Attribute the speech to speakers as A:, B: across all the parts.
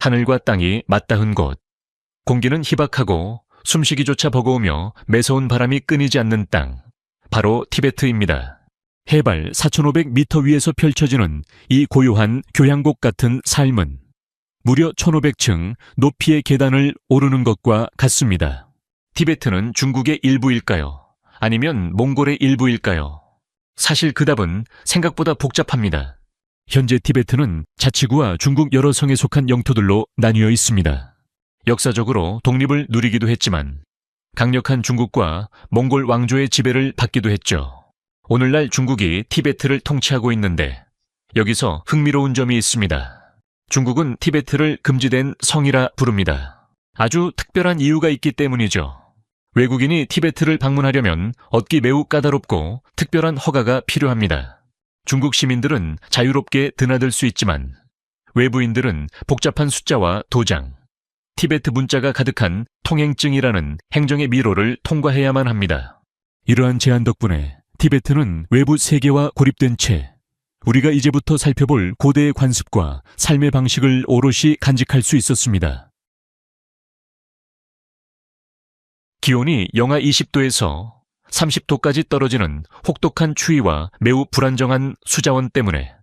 A: 하늘과 땅이 맞닿은 곳. 공기는 희박하고 숨쉬기조차 버거우며 매서운 바람이 끊이지 않는 땅. 바로 티베트입니다. 해발 4,500m 위에서 펼쳐지는 이 고요한 교향곡 같은 삶은 무려 1,500층 높이의 계단을 오르는 것과 같습니다. 티베트는 중국의 일부일까요? 아니면 몽골의 일부일까요? 사실 그 답은 생각보다 복잡합니다. 현재 티베트는 자치구와 중국 여러 성에 속한 영토들로 나뉘어 있습니다. 역사적으로 독립을 누리기도 했지만 강력한 중국과 몽골 왕조의 지배를 받기도 했죠. 오늘날 중국이 티베트를 통치하고 있는데 여기서 흥미로운 점이 있습니다. 중국은 티베트를 금지된 성이라 부릅니다. 아주 특별한 이유가 있기 때문이죠. 외국인이 티베트를 방문하려면 얻기 매우 까다롭고 특별한 허가가 필요합니다. 중국 시민들은 자유롭게 드나들 수 있지만 외부인들은 복잡한 숫자와 도장, 티베트 문자가 가득한 통행증이라는 행정의 미로를 통과해야만 합니다. 이러한 제한 덕분에 티베트는 외부 세계와 고립된 채 우리가 이제부터 살펴볼 고대의 관습과 삶의 방식을 오롯이 간직할 수 있었습니다. 기온이 영하 20도에서 30도까지 떨어지는 혹독한 추위와 매우 불안정한 수자원 때문에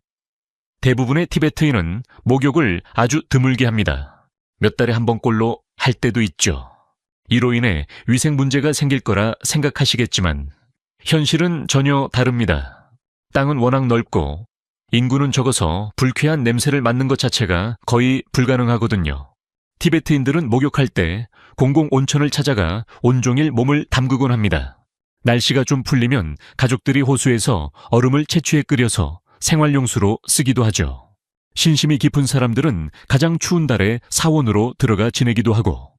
A: 대부분의 티베트인은 목욕을 아주 드물게 합니다. 몇 달에 한 번꼴로 할 때도 있죠. 이로 인해 위생 문제가 생길 거라 생각하시겠지만 현실은 전혀 다릅니다. 땅은 워낙 넓고 인구는 적어서 불쾌한 냄새를 맡는 것 자체가 거의 불가능하거든요. 티베트인들은 목욕할 때 공공 온천을 찾아가 온종일 몸을 담그곤 합니다. 날씨가 좀 풀리면 가족들이 호수에서 얼음을 채취해 끓여서 생활용수로 쓰기도 하죠. 신심이 깊은 사람들은 가장 추운 달에 사원으로 들어가 지내기도 하고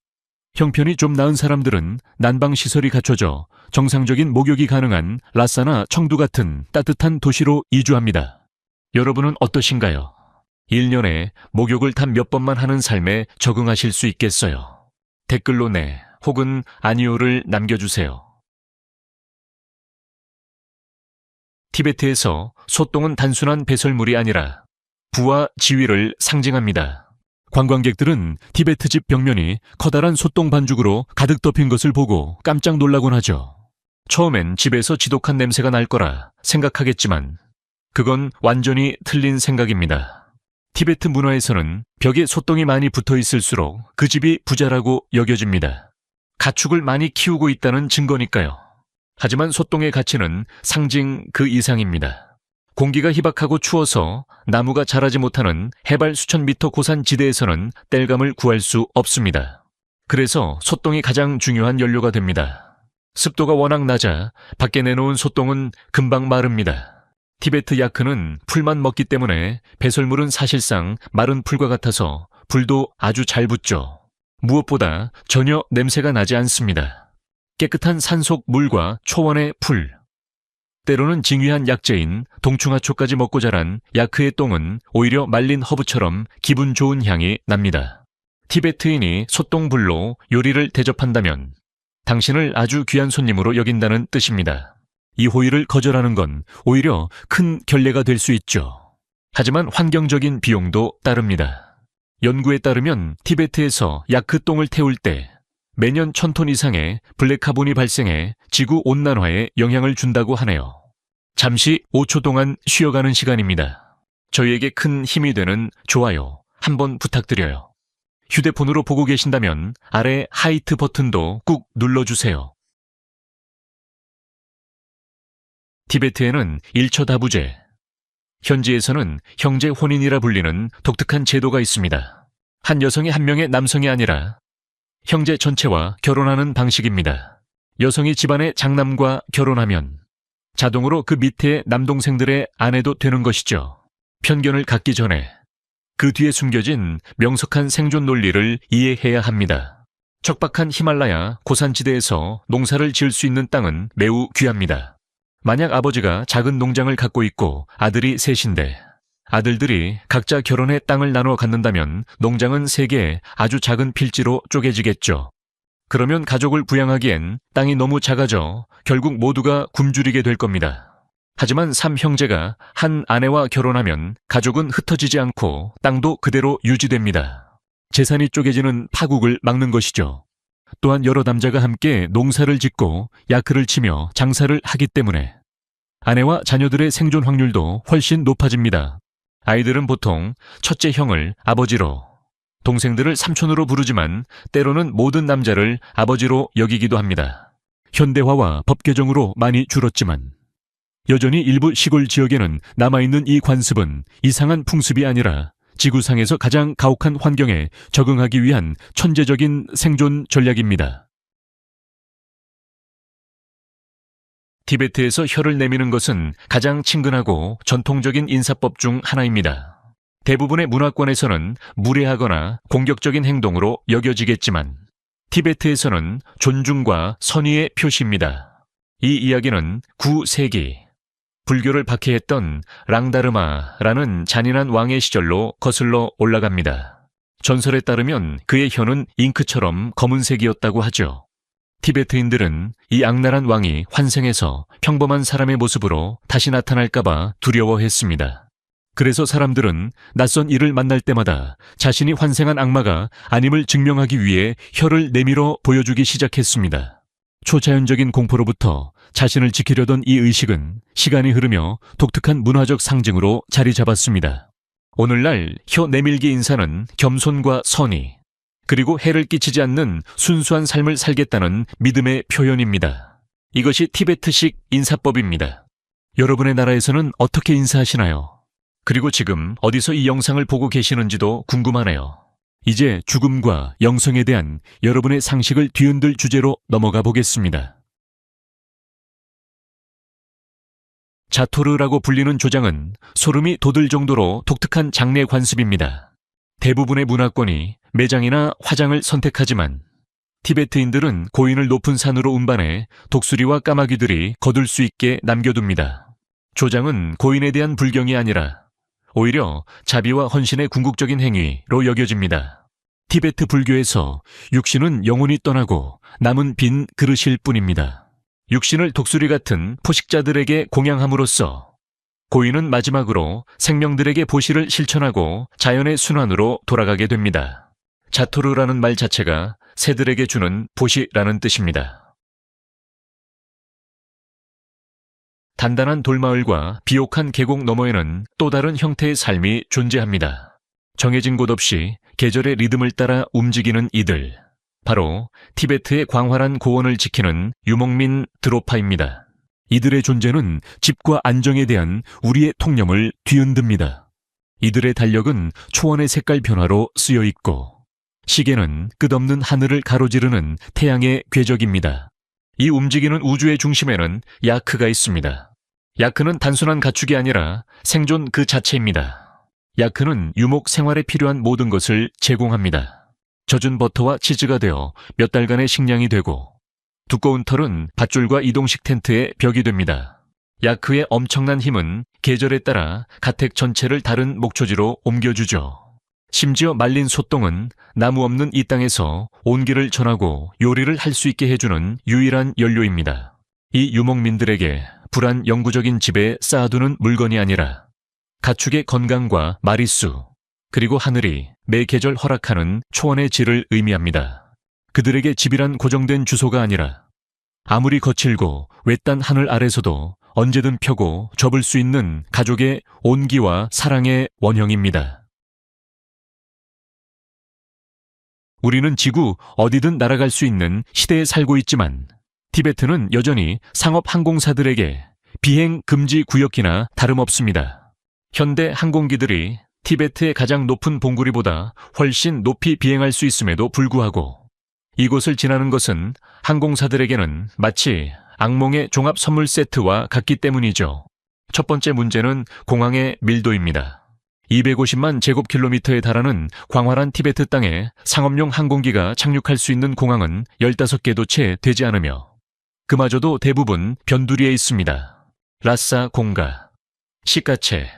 A: 형편이 좀 나은 사람들은 난방시설이 갖춰져 정상적인 목욕이 가능한 라사나 청두 같은 따뜻한 도시로 이주합니다. 여러분은 어떠신가요? 1년에 목욕을 단 몇 번만 하는 삶에 적응하실 수 있겠어요? 댓글로 네 혹은 아니오를 남겨주세요. 티베트에서 소똥은 단순한 배설물이 아니라 부와 지위를 상징합니다. 관광객들은 티베트 집 벽면이 커다란 소똥 반죽으로 가득 덮인 것을 보고 깜짝 놀라곤 하죠. 처음엔 집에서 지독한 냄새가 날 거라 생각하겠지만 그건 완전히 틀린 생각입니다. 티베트 문화에서는 벽에 소똥이 많이 붙어 있을수록 그 집이 부자라고 여겨집니다. 가축을 많이 키우고 있다는 증거니까요. 하지만 소똥의 가치는 상징 그 이상입니다. 공기가 희박하고 추워서 나무가 자라지 못하는 해발 수천 미터 고산 지대에서는 땔감을 구할 수 없습니다. 그래서 소똥이 가장 중요한 연료가 됩니다. 습도가 워낙 낮아 밖에 내놓은 소똥은 금방 마릅니다. 티베트 야크는 풀만 먹기 때문에 배설물은 사실상 마른 풀과 같아서 불도 아주 잘 붙죠. 무엇보다 전혀 냄새가 나지 않습니다. 깨끗한 산속 물과 초원의 풀, 때로는 징휘한 약재인 동충하초까지 먹고 자란 야크의 똥은 오히려 말린 허브처럼 기분 좋은 향이 납니다. 티베트인이 소똥불로 요리를 대접한다면 당신을 아주 귀한 손님으로 여긴다는 뜻입니다. 이 호의를 거절하는 건 오히려 큰 결례가 될 수 있죠. 하지만 환경적인 비용도 따릅니다. 연구에 따르면 티베트에서 야크 똥을 태울 때 매년 1,000톤 이상의 블랙카본이 발생해 지구 온난화에 영향을 준다고 하네요. 잠시 5초 동안 쉬어가는 시간입니다. 저희에게 큰 힘이 되는 좋아요 한번 부탁드려요. 휴대폰으로 보고 계신다면 아래 하이트 버튼도 꾹 눌러주세요. 티베트에는 일처다부제, 현지에서는 형제 혼인이라 불리는 독특한 제도가 있습니다. 한 여성이 한 명의 남성이 아니라 형제 전체와 결혼하는 방식입니다. 여성이 집안의 장남과 결혼하면 자동으로 그 밑에 남동생들의 아내도 되는 것이죠. 편견을 갖기 전에 그 뒤에 숨겨진 명석한 생존 논리를 이해해야 합니다. 척박한 히말라야 고산지대에서 농사를 지을 수 있는 땅은 매우 귀합니다. 만약 아버지가 작은 농장을 갖고 있고 아들이 셋인데 아들들이 각자 결혼해 땅을 나눠 갖는다면 농장은 3개의 아주 작은 필지로 쪼개지겠죠. 그러면 가족을 부양하기엔 땅이 너무 작아져 결국 모두가 굶주리게 될 겁니다. 하지만 3형제가 한 아내와 결혼하면 가족은 흩어지지 않고 땅도 그대로 유지됩니다. 재산이 쪼개지는 파국을 막는 것이죠. 또한 여러 남자가 함께 농사를 짓고 야크를 치며 장사를 하기 때문에 아내와 자녀들의 생존 확률도 훨씬 높아집니다. 아이들은 보통 첫째 형을 아버지로, 동생들을 삼촌으로 부르지만 때로는 모든 남자를 아버지로 여기기도 합니다. 현대화와 법 개정으로 많이 줄었지만 여전히 일부 시골 지역에는 남아있는 이 관습은 이상한 풍습이 아니라 지구상에서 가장 가혹한 환경에 적응하기 위한 천재적인 생존 전략입니다. 티베트에서 혀를 내미는 것은 가장 친근하고 전통적인 인사법 중 하나입니다. 대부분의 문화권에서는 무례하거나 공격적인 행동으로 여겨지겠지만 티베트에서는 존중과 선의의 표시입니다. 이 이야기는 9세기 불교를 박해했던 랑다르마라는 잔인한 왕의 시절로 거슬러 올라갑니다. 전설에 따르면 그의 혀는 잉크처럼 검은색이었다고 하죠. 티베트인들은 이 악랄한 왕이 환생해서 평범한 사람의 모습으로 다시 나타날까봐 두려워했습니다. 그래서 사람들은 낯선 이를 만날 때마다 자신이 환생한 악마가 아님을 증명하기 위해 혀를 내밀어 보여주기 시작했습니다. 초자연적인 공포로부터 자신을 지키려던 이 의식은 시간이 흐르며 독특한 문화적 상징으로 자리 잡았습니다. 오늘날 혀 내밀기 인사는 겸손과 선의, 그리고 해를 끼치지 않는 순수한 삶을 살겠다는 믿음의 표현입니다. 이것이 티베트식 인사법입니다. 여러분의 나라에서는 어떻게 인사하시나요? 그리고 지금 어디서 이 영상을 보고 계시는지도 궁금하네요. 이제 죽음과 영성에 대한 여러분의 상식을 뒤흔들 주제로 넘어가 보겠습니다. 자토르라고 불리는 조장은 소름이 돋을 정도로 독특한 장례 관습입니다. 대부분의 문화권이 매장이나 화장을 선택하지만 티베트인들은 고인을 높은 산으로 운반해 독수리와 까마귀들이 거둘 수 있게 남겨둡니다. 조장은 고인에 대한 불경이 아니라 오히려 자비와 헌신의 궁극적인 행위로 여겨집니다. 티베트 불교에서 육신은 영혼이 떠나고 남은 빈 그릇일 뿐입니다. 육신을 독수리 같은 포식자들에게 공양함으로써 고인은 마지막으로 생명들에게 보시를 실천하고 자연의 순환으로 돌아가게 됩니다. 자토르라는 말 자체가 새들에게 주는 보시라는 뜻입니다. 단단한 돌마을과 비옥한 계곡 너머에는 또 다른 형태의 삶이 존재합니다. 정해진 곳 없이 계절의 리듬을 따라 움직이는 이들, 바로 티베트의 광활한 고원을 지키는 유목민 드로파입니다. 이들의 존재는 집과 안정에 대한 우리의 통념을 뒤흔듭니다. 이들의 달력은 초원의 색깔 변화로 쓰여 있고 시계는 끝없는 하늘을 가로지르는 태양의 궤적입니다. 이 움직이는 우주의 중심에는 야크가 있습니다. 야크는 단순한 가축이 아니라 생존 그 자체입니다. 야크는 유목 생활에 필요한 모든 것을 제공합니다. 젖은 버터와 치즈가 되어 몇 달간의 식량이 되고 두꺼운 털은 밧줄과 이동식 텐트의 벽이 됩니다. 야크의 엄청난 힘은 계절에 따라 가택 전체를 다른 목초지로 옮겨주죠. 심지어 말린 소똥은 나무 없는 이 땅에서 온기를 전하고 요리를 할 수 있게 해주는 유일한 연료입니다. 이 유목민들에게 불안 영구적인 집에 쌓아두는 물건이 아니라 가축의 건강과 마리수, 그리고 하늘이 매 계절 허락하는 초원의 질을 의미합니다. 그들에게 집이란 고정된 주소가 아니라 아무리 거칠고 외딴 하늘 아래서도 언제든 펴고 접을 수 있는 가족의 온기와 사랑의 원형입니다. 우리는 지구 어디든 날아갈 수 있는 시대에 살고 있지만 티베트는 여전히 상업 항공사들에게 비행 금지 구역이나 다름없습니다. 현대 항공기들이 티베트의 가장 높은 봉우리보다 훨씬 높이 비행할 수 있음에도 불구하고 이곳을 지나는 것은 항공사들에게는 마치 악몽의 종합 선물 세트와 같기 때문이죠. 첫 번째 문제는 공항의 밀도입니다. 250만 제곱킬로미터에 달하는 광활한 티베트 땅에 상업용 항공기가 착륙할 수 있는 공항은 15개도 채 되지 않으며 그마저도 대부분 변두리에 있습니다. 라싸 공가, 시카체,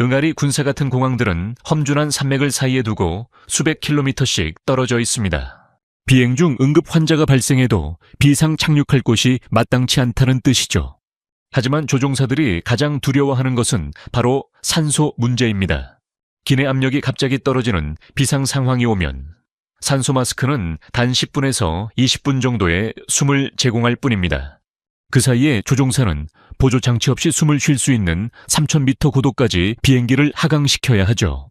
A: 응아리 군사 같은 공항들은 험준한 산맥을 사이에 두고 수백 킬로미터씩 떨어져 있습니다. 비행 중 응급 환자가 발생해도 비상 착륙할 곳이 마땅치 않다는 뜻이죠. 하지만 조종사들이 가장 두려워하는 것은 바로 산소 문제입니다. 기내 압력이 갑자기 떨어지는 비상 상황이 오면 산소 마스크는 단 10분에서 20분 정도의 숨을 제공할 뿐입니다. 그 사이에 조종사는 보조 장치 없이 숨을 쉴 수 있는 3,000m 고도까지 비행기를 하강시켜야 하죠.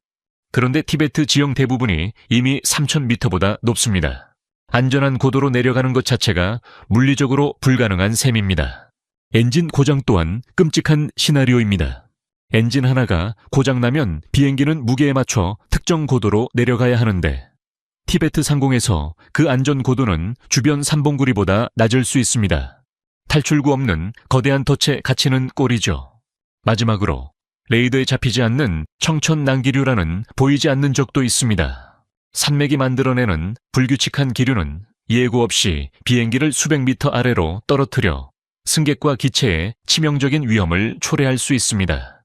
A: 그런데 티베트 지형 대부분이 이미 3,000m보다 높습니다. 안전한 고도로 내려가는 것 자체가 물리적으로 불가능한 셈입니다. 엔진 고장 또한 끔찍한 시나리오입니다. 엔진 하나가 고장나면 비행기는 무게에 맞춰 특정 고도로 내려가야 하는데 티베트 상공에서 그 안전 고도는 주변 산봉구리보다 낮을 수 있습니다. 탈출구 없는 거대한 덫에 갇히는 꼴이죠. 마지막으로 레이더에 잡히지 않는 청천낭기류라는 보이지 않는 적도 있습니다. 산맥이 만들어내는 불규칙한 기류는 예고 없이 비행기를 수백 미터 아래로 떨어뜨려 승객과 기체에 치명적인 위험을 초래할 수 있습니다.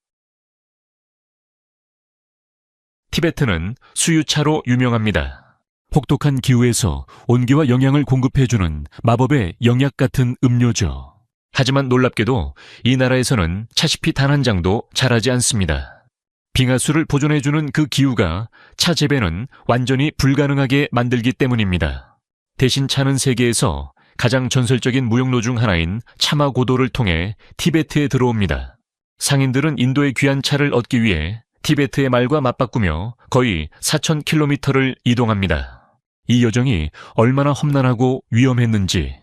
A: 티베트는 수유차로 유명합니다. 혹독한 기후에서 온기와 영양을 공급해주는 마법의 영약 같은 음료죠. 하지만 놀랍게도 이 나라에서는 차시피 단 한 장도 자라지 않습니다. 빙하수를 보존해주는 그 기후가 차 재배는 완전히 불가능하게 만들기 때문입니다. 대신 차는 세계에서 가장 전설적인 무역로 중 하나인 차마고도를 통해 티베트에 들어옵니다. 상인들은 인도의 귀한 차를 얻기 위해 티베트의 말과 맞바꾸며 거의 4,000km를 이동합니다. 이 여정이 얼마나 험난하고 위험했는지.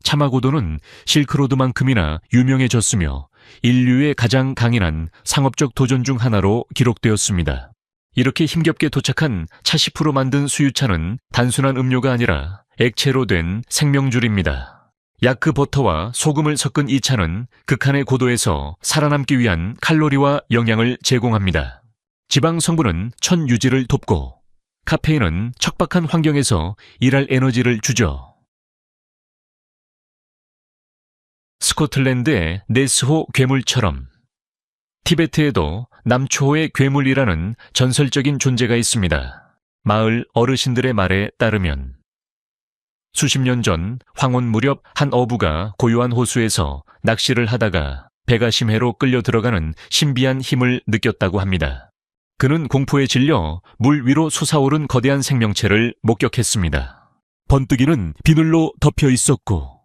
A: 차마고도는 실크로드만큼이나 유명해졌으며 인류의 가장 강인한 상업적 도전 중 하나로 기록되었습니다. 이렇게 힘겹게 도착한 차시프로 만든 수유차는 단순한 음료가 아니라 액체로 된 생명줄입니다. 야크 버터와 소금을 섞은 이 차는 극한의 고도에서 살아남기 위한 칼로리와 영양을 제공합니다. 지방 성분은 천 유지를 돕고 카페인은 척박한 환경에서 일할 에너지를 주죠. 스코틀랜드의 네스호 괴물처럼 티베트에도 남초호의 괴물이라는 전설적인 존재가 있습니다. 마을 어르신들의 말에 따르면 수십 년 전 황혼 무렵 한 어부가 고요한 호수에서 낚시를 하다가 배가 심해로 끌려 들어가는 신비한 힘을 느꼈다고 합니다. 그는 공포에 질려 물 위로 솟아오른 거대한 생명체를 목격했습니다. 번뜩이는 비늘로 덮여 있었고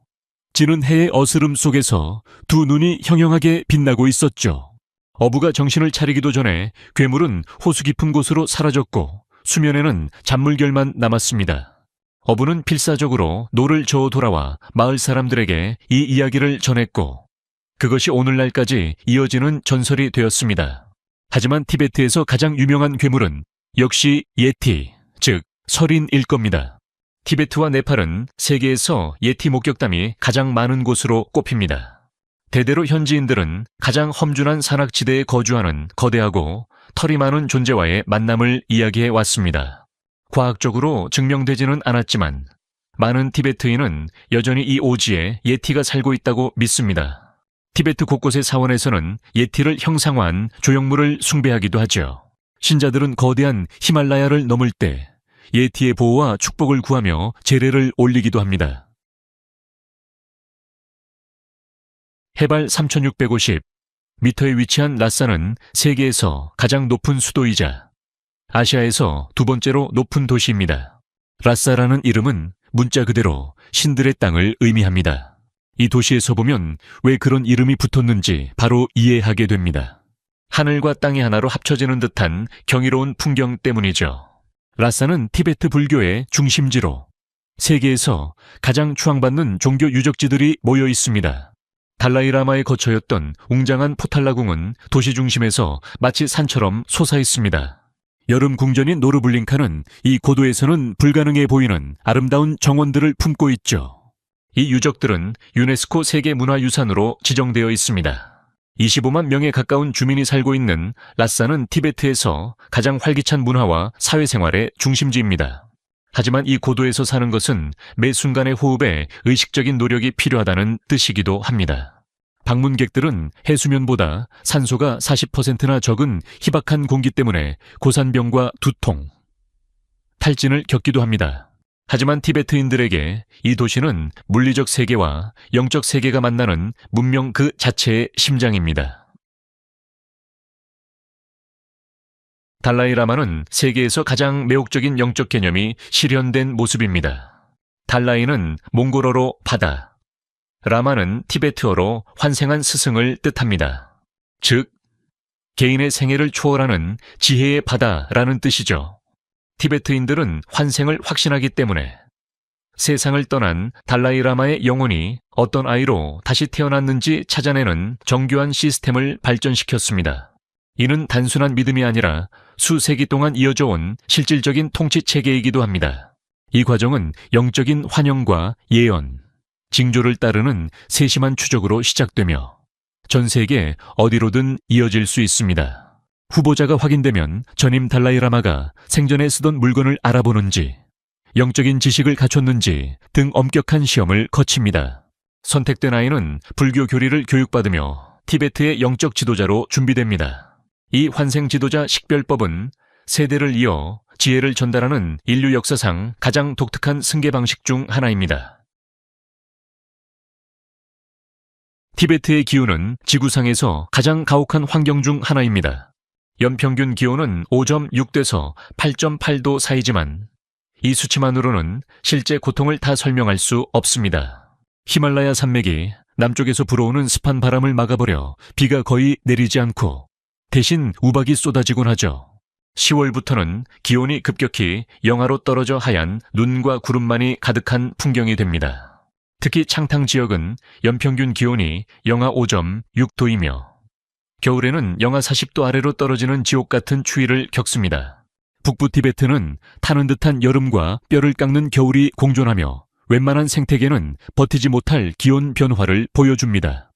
A: 지는 해의 어스름 속에서 두 눈이 형형하게 빛나고 있었죠. 어부가 정신을 차리기도 전에 괴물은 호수 깊은 곳으로 사라졌고 수면에는 잔물결만 남았습니다. 어부는 필사적으로 노를 저어 돌아와 마을 사람들에게 이 이야기를 전했고 그것이 오늘날까지 이어지는 전설이 되었습니다. 하지만 티베트에서 가장 유명한 괴물은 역시 예티, 즉 설인일 겁니다. 티베트와 네팔은 세계에서 예티 목격담이 가장 많은 곳으로 꼽힙니다. 대대로 현지인들은 가장 험준한 산악지대에 거주하는 거대하고 털이 많은 존재와의 만남을 이야기해 왔습니다. 과학적으로 증명되지는 않았지만 많은 티베트인은 여전히 이 오지에 예티가 살고 있다고 믿습니다. 티베트 곳곳의 사원에서는 예티를 형상화한 조형물을 숭배하기도 하죠. 신자들은 거대한 히말라야를 넘을 때 예티의 보호와 축복을 구하며 제례를 올리기도 합니다. 해발 3,650m에 위치한 라사는 세계에서 가장 높은 수도이자 아시아에서 두 번째로 높은 도시입니다. 라사라는 이름은 문자 그대로 신들의 땅을 의미합니다. 이 도시에서 보면 왜 그런 이름이 붙었는지 바로 이해하게 됩니다. 하늘과 땅이 하나로 합쳐지는 듯한 경이로운 풍경 때문이죠. 라사는 티베트 불교의 중심지로 세계에서 가장 추앙받는 종교 유적지들이 모여 있습니다. 달라이라마의 거처였던 웅장한 포탈라궁은 도시 중심에서 마치 산처럼 솟아 있습니다. 여름 궁전인 노르블링카는 이 고도에서는 불가능해 보이는 아름다운 정원들을 품고 있죠. 이 유적들은 유네스코 세계문화유산으로 지정되어 있습니다. 25만 명에 가까운 주민이 살고 있는 라사는 티베트에서 가장 활기찬 문화와 사회생활의 중심지입니다. 하지만 이 고도에서 사는 것은 매 순간의 호흡에 의식적인 노력이 필요하다는 뜻이기도 합니다. 방문객들은 해수면보다 산소가 40%나 적은 희박한 공기 때문에 고산병과 두통, 탈진을 겪기도 합니다. 하지만 티베트인들에게 이 도시는 물리적 세계와 영적 세계가 만나는 문명 그 자체의 심장입니다. 달라이라마는 세계에서 가장 매혹적인 영적 개념이 실현된 모습입니다. 달라이는 몽골어로 바다, 라마는 티베트어로 환생한 스승을 뜻합니다. 즉, 개인의 생애를 초월하는 지혜의 바다라는 뜻이죠. 티베트인들은 환생을 확신하기 때문에 세상을 떠난 달라이라마의 영혼이 어떤 아이로 다시 태어났는지 찾아내는 정교한 시스템을 발전시켰습니다. 이는 단순한 믿음이 아니라 수세기 동안 이어져 온 실질적인 통치 체계이기도 합니다. 이 과정은 영적인 환영과 예언, 징조를 따르는 세심한 추적으로 시작되며 전 세계 어디로든 이어질 수 있습니다. 후보자가 확인되면 전임 달라이라마가 생전에 쓰던 물건을 알아보는지, 영적인 지식을 갖췄는지 등 엄격한 시험을 거칩니다. 선택된 아이는 불교 교리를 교육받으며 티베트의 영적 지도자로 준비됩니다. 이 환생 지도자 식별법은 세대를 이어 지혜를 전달하는 인류 역사상 가장 독특한 승계 방식 중 하나입니다. 티베트의 기온은 지구상에서 가장 가혹한 환경 중 하나입니다. 연평균 기온은 5.6도에서 8.8도 사이지만 이 수치만으로는 실제 고통을 다 설명할 수 없습니다. 히말라야 산맥이 남쪽에서 불어오는 습한 바람을 막아버려 비가 거의 내리지 않고 대신 우박이 쏟아지곤 하죠. 10월부터는 기온이 급격히 영하로 떨어져 하얀 눈과 구름만이 가득한 풍경이 됩니다. 특히 창탕 지역은 연평균 기온이 영하 5.6도이며 겨울에는 영하 40도 아래로 떨어지는 지옥 같은 추위를 겪습니다. 북부 티베트는 타는 듯한 여름과 뼈를 깎는 겨울이 공존하며 웬만한 생태계는 버티지 못할 기온 변화를 보여줍니다.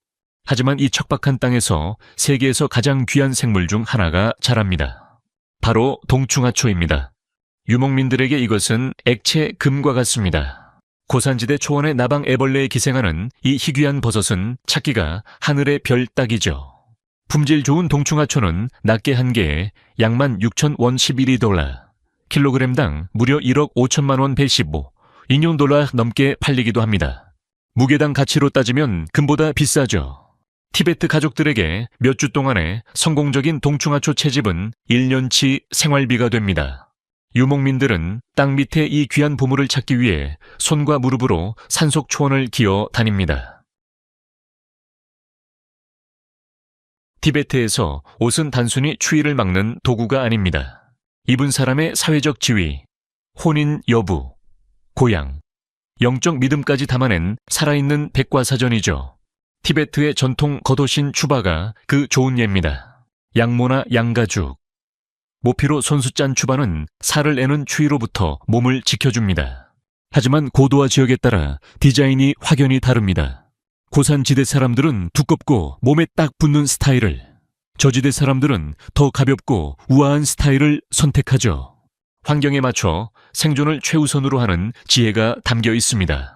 A: 하지만 이 척박한 땅에서 세계에서 가장 귀한 생물 중 하나가 자랍니다. 바로 동충하초입니다. 유목민들에게 이것은 액체 금과 같습니다. 고산지대 초원의 나방 애벌레에 기생하는 이 희귀한 버섯은 찾기가 하늘의 별 따기죠. 품질 좋은 동충하초는 낱개 한 개에 양만 6,000원 11$, 킬로그램당 무려 1억 5천만 원 115, $2,000 넘게 팔리기도 합니다. 무게당 가치로 따지면 금보다 비싸죠. 티베트 가족들에게 몇 주 동안의 성공적인 동충하초 채집은 1년치 생활비가 됩니다. 유목민들은 땅 밑에 이 귀한 보물을 찾기 위해 손과 무릎으로 산속 초원을 기어 다닙니다. 티베트에서 옷은 단순히 추위를 막는 도구가 아닙니다. 입은 사람의 사회적 지위, 혼인 여부, 고향, 영적 믿음까지 담아낸 살아있는 백과사전이죠. 티베트의 전통 겉옷인 추바가 그 좋은 예입니다. 양모나 양가죽, 모피로 손수 짠 추바는 살을 내는 추위로부터 몸을 지켜줍니다. 하지만 고도와 지역에 따라 디자인이 확연히 다릅니다. 고산지대 사람들은 두껍고 몸에 딱 붙는 스타일을, 저지대 사람들은 더 가볍고 우아한 스타일을 선택하죠. 환경에 맞춰 생존을 최우선으로 하는 지혜가 담겨 있습니다.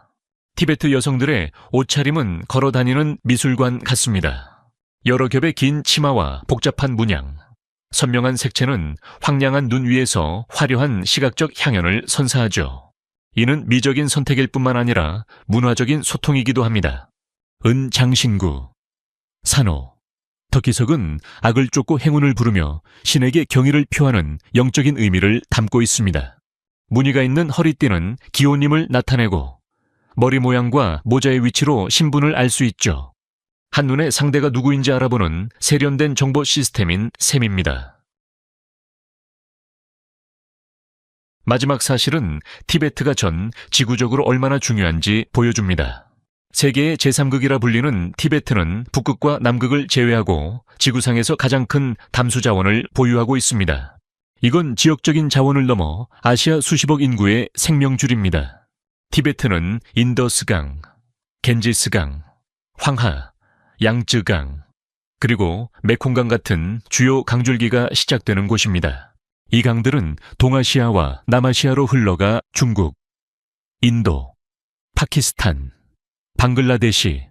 A: 티베트 여성들의 옷차림은 걸어다니는 미술관 같습니다. 여러 겹의 긴 치마와 복잡한 문양, 선명한 색채는 황량한 눈 위에서 화려한 시각적 향연을 선사하죠. 이는 미적인 선택일 뿐만 아니라 문화적인 소통이기도 합니다. 은장신구, 산호, 덕기석은 악을 쫓고 행운을 부르며 신에게 경의를 표하는 영적인 의미를 담고 있습니다. 무늬가 있는 허리띠는 기혼임을 나타내고 머리 모양과 모자의 위치로 신분을 알 수 있죠. 한눈에 상대가 누구인지 알아보는 세련된 정보 시스템인 셈입니다. 마지막 사실은 티베트가 전 지구적으로 얼마나 중요한지 보여줍니다. 세계의 제3극이라 불리는 티베트는 북극과 남극을 제외하고 지구상에서 가장 큰 담수 자원을 보유하고 있습니다. 이건 지역적인 자원을 넘어 아시아 수십억 인구의 생명줄입니다. 티베트는 인더스강, 겐지스강, 황하, 양쯔강, 그리고 메콩강 같은 주요 강줄기가 시작되는 곳입니다. 이 강들은 동아시아와 남아시아로 흘러가 중국, 인도, 파키스탄, 방글라데시,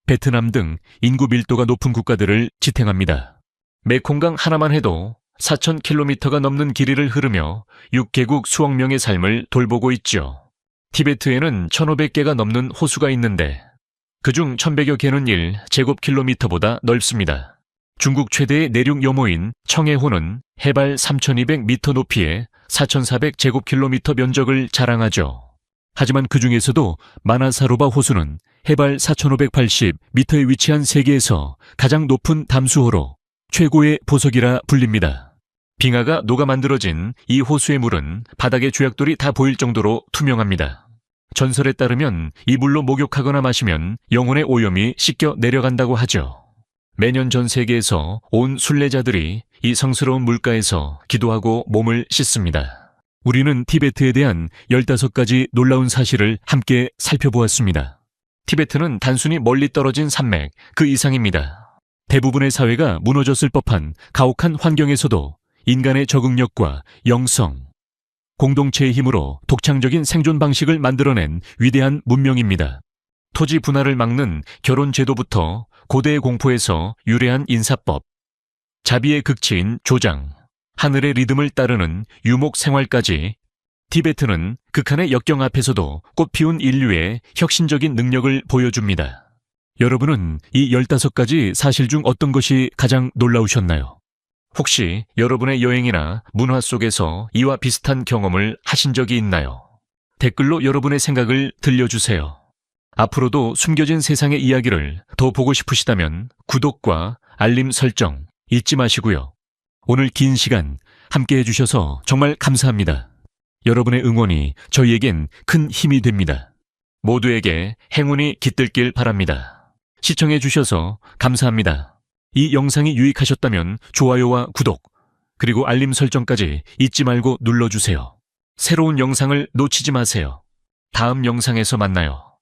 A: 베트남 등 인구 밀도가 높은 국가들을 지탱합니다. 메콩강 하나만 해도 4,000km가 넘는 길이를 흐르며 6개국 수억 명의 삶을 돌보고 있죠. 티베트에는 1,500개가 넘는 호수가 있는데 그중 1,100여 개는 1제곱킬로미터보다 넓습니다. 중국 최대의 내륙 여모인 청해호는 해발 3,200m 높이에 4,400제곱킬로미터 면적을 자랑하죠. 하지만 그 중에서도 마나사로바 호수는 해발 4,580m에 위치한 세계에서 가장 높은 담수호로 최고의 보석이라 불립니다. 빙하가 녹아 만들어진 이 호수의 물은 바닥의 조약돌이 다 보일 정도로 투명합니다. 전설에 따르면 이 물로 목욕하거나 마시면 영혼의 오염이 씻겨 내려간다고 하죠. 매년 전 세계에서 온 순례자들이 이 성스러운 물가에서 기도하고 몸을 씻습니다. 우리는 티베트에 대한 15가지 놀라운 사실을 함께 살펴보았습니다. 티베트는 단순히 멀리 떨어진 산맥 그 이상입니다. 대부분의 사회가 무너졌을 법한 가혹한 환경에서도 인간의 적응력과 영성, 공동체의 힘으로 독창적인 생존 방식을 만들어낸 위대한 문명입니다. 토지 분할을 막는 결혼 제도부터 고대의 공포에서 유래한 인사법, 자비의 극치인 조장, 하늘의 리듬을 따르는 유목 생활까지 티베트는 극한의 역경 앞에서도 꽃피운 인류의 혁신적인 능력을 보여줍니다. 여러분은 이 15가지 사실 중 어떤 것이 가장 놀라우셨나요? 혹시 여러분의 여행이나 문화 속에서 이와 비슷한 경험을 하신 적이 있나요? 댓글로 여러분의 생각을 들려주세요. 앞으로도 숨겨진 세상의 이야기를 더 보고 싶으시다면 구독과 알림 설정 잊지 마시고요. 오늘 긴 시간 함께 해주셔서 정말 감사합니다. 여러분의 응원이 저희에겐 큰 힘이 됩니다. 모두에게 행운이 깃들길 바랍니다. 시청해주셔서 감사합니다. 이 영상이 유익하셨다면 좋아요와 구독, 그리고 알림 설정까지 잊지 말고 눌러주세요. 새로운 영상을 놓치지 마세요. 다음 영상에서 만나요.